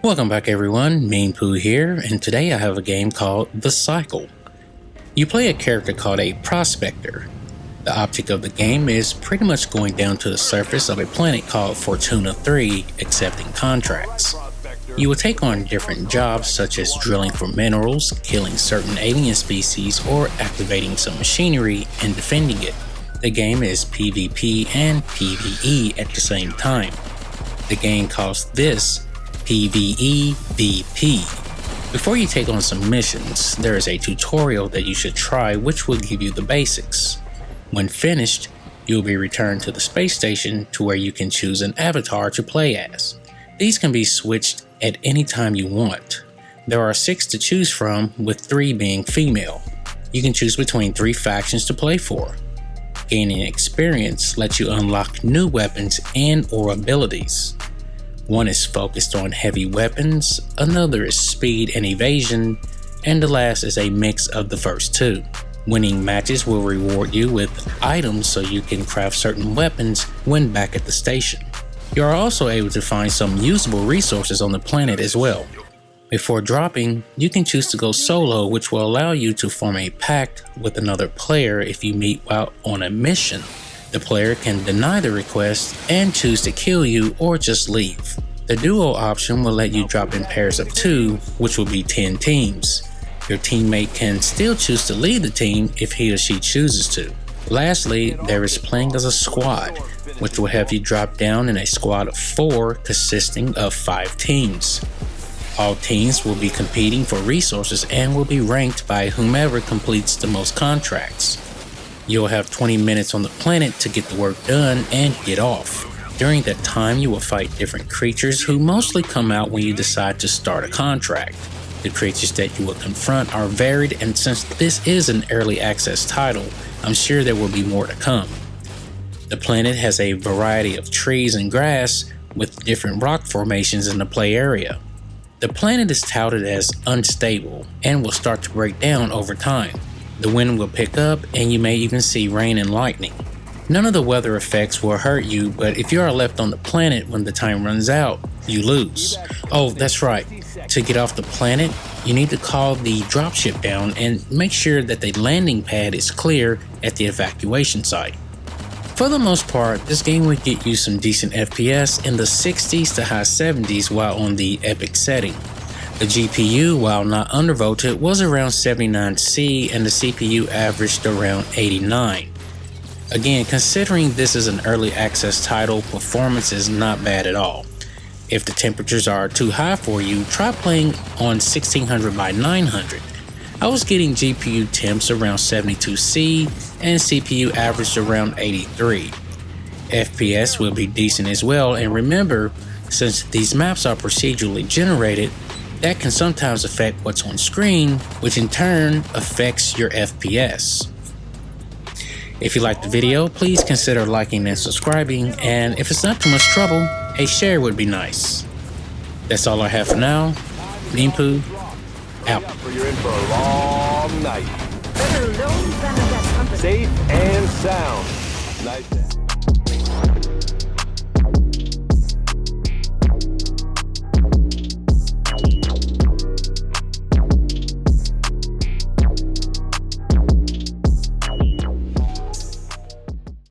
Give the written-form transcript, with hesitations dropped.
Welcome back everyone, Meanpooh here, and today I have a game called The Cycle. You play a character called a Prospector. The object of the game is pretty much going down to the surface of a planet called Fortuna III, accepting contracts. You will take on different jobs such as drilling for minerals, killing certain alien species, or activating some machinery and defending it. The game is PvP and PvE at the same time. The game calls this PvE-VP. Before you take on some missions, there is a tutorial that you should try which will give you the basics. When finished, you'll be returned to the space station to where you can choose an avatar to play as. These can be switched at any time you want. There are 6 to choose from, with 3 being female. You can choose between 3 factions to play for. Gaining experience lets you unlock new weapons and/or abilities. One is focused on heavy weapons, another is speed and evasion, and the last is a mix of the first 2. Winning matches will reward you with items so you can craft certain weapons when back at the station. You are also able to find some usable resources on the planet as well. Before dropping, you can choose to go solo, which will allow you to form a pact with another player if you meet while on a mission. The player can deny the request and choose to kill you or just leave. The duo option will let you drop in pairs of 2, which will be 10 teams. Your teammate can still choose to lead the team if he or she chooses to. Lastly, there is playing as a squad, which will have you drop down in a squad of 4 consisting of 5 teams. All teams will be competing for resources and will be ranked by whomever completes the most contracts. You'll have 20 minutes on the planet to get the work done and get off. During that time, you will fight different creatures who mostly come out when you decide to start a contract. The creatures that you will confront are varied, and since this is an early access title, I'm sure there will be more to come. The planet has a variety of trees and grass with different rock formations in the play area. The planet is touted as unstable and will start to break down over time. The wind will pick up and you may even see rain and lightning. None of the weather effects will hurt you, but if you are left on the planet when the time runs out, you lose. Oh, that's right. To get off the planet, you need to call the dropship down and make sure that the landing pad is clear at the evacuation site. For the most part, this game will get you some decent FPS in the 60s to high 70s while on the epic setting. The GPU, while not undervolted, was around 79C and the CPU averaged around 89. Again, considering this is an early access title, performance is not bad at all. If the temperatures are too high for you, try playing on 1600 by 900. I was getting GPU temps around 72C and CPU averaged around 83. FPS will be decent as well, and remember, since these maps are procedurally generated, that can sometimes affect what's on screen, which in turn affects your FPS. If you liked the video, please consider liking and subscribing, and if it's not too much trouble, a share would be nice. That's all I have for now. Meanpooh, out. You're in for a long night. Safe and sound. Nice.